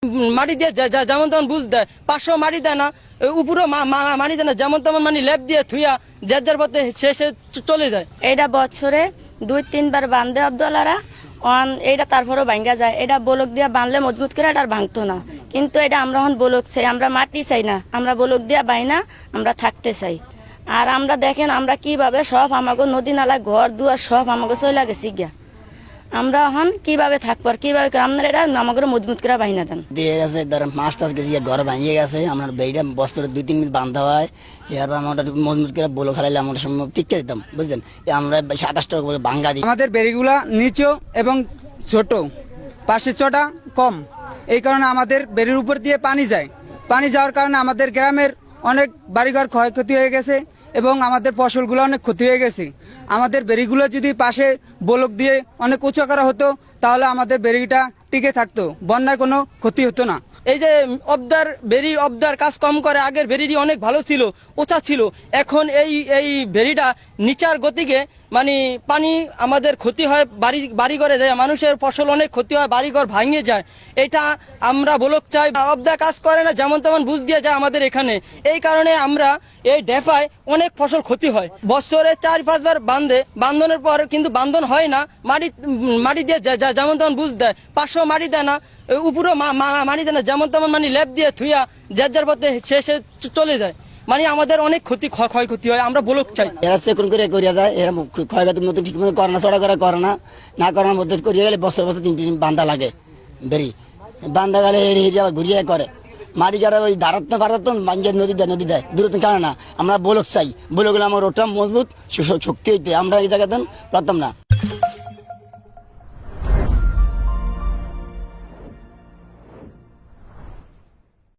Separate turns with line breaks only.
মাটি দিয়ে যেমন তেমন বুঝ দেয়, 500 মাটি দেয় না, উপরে মাটি দেয় না, যেমন তেমন মানে লেপ দিয়ে থুইয়া যার পথে শেষে চলে যায়।
এটা বছরে 2-3 বার বান্ধে আব্দুল্লারা এইটা তারপরও ভাঙ্গা যায়। এটা বলক দিয়ে বাঁধলে মজবুত করে এটা আর ভাঙতো না, কিন্তু এটা আমরা এখন বলক চাই, আমরা মাটি চাই না, আমরা বলক দিয়ে বাই না, আমরা থাকতে চাই। আর আমরা দেখেন আমরা কিভাবে সব আমাকে নদী নালা ঘর দুয়ার সব আমাকে চলে গেছি গিয়া, আমরা এখন কিভাবে থাকবো আর কিভাবে আপনার এটা আমাকে মজবুত করে বাহিনা দেন
দিয়ে গেছে। ধরেন 5-10 কেজি ঘর ভাঙিয়ে গেছে, আমরা বেড়িটা বছরে 2-3 মিনিট বান্ধা হয়, এরপর আমরা মজবুত করে বলো খালাইলে আমরা সম্ভব টিকতে দিতাম, বুঝলেন। আমরা 27 টাকা করে ভাঙ্গা দিই।
আমাদের বেড়িগুলা নিচু এবং ছোট, পাশে চটা কম, এই কারণে আমাদের বেড়ির উপর দিয়ে পানি যায়। পানি যাওয়ার কারণে আমাদের গ্রামের অনেক বাড়িঘর ক্ষয়ক্ষতি হয়ে গেছে এবং আমাদের ফসলগুলো অনেক ক্ষতি হয়ে গেছে। আমাদের বেড়িগুলো যদি পাশে বলক দিয়ে অনেক উঁচু করা হতো তাহলে আমাদের বেড়িটা টিকে থাকতো, বন্যায় কোনো ক্ষতি হতো না।
এই যে অবদার কাজ কম করে, আগের বেরিটি অনেক ভালো ছিল, উঁচা ছিল। এখন এই বেরিটা নিচার গতিকে মানে পানি আমাদের ক্ষতি হয়, বাড়িঘরে যায়, মানুষের ফসল অনেক ক্ষতি হয়, বাড়িঘর ভাঙিয়ে যায়। এটা আমরা বলক চাই, অবদা কাজ করে না, যেমন তেমন বুঝ দিয়ে যায় আমাদের এখানে। এই কারণে আমরা এই ডেফায় অনেক ফসল ক্ষতি হয়। বছরে 4-5 বার বান্ধনের পর কিন্তু বান্ধন হয় না, মাটি দিয়ে যেমন তেমন বুঝ দেয়, 500 মাটি দেয় না, উপরে মাটি দেয় না, যেমন তেমন মানে লেপ দিয়ে থুইয়া যার পথে শেষে চলে যায়। মানে আমাদের অনেক ক্ষয়ক্ষতি হয়, আমরা বলক চাই।
এরা চেকুন করে করিয়া যায়, এরা ক্ষয়ক্ষতির মতো ঠিক মতো করে না, চড়া করে না করার মধ্যে করিয়া গেলে বছর 3 বান্ধা লাগে। বেরি বান্ধা গেলে আবার ঘুরিয়ে করে মাটি কাটা, ওই দাঁড়াতো নদী দেয় দূরত্ব কারণ না। আমরা বলক চাই, বলে গেলে আমার ওটা মজবুত শক্তি হইতে আমরা এই জায়গাতে পারতাম না।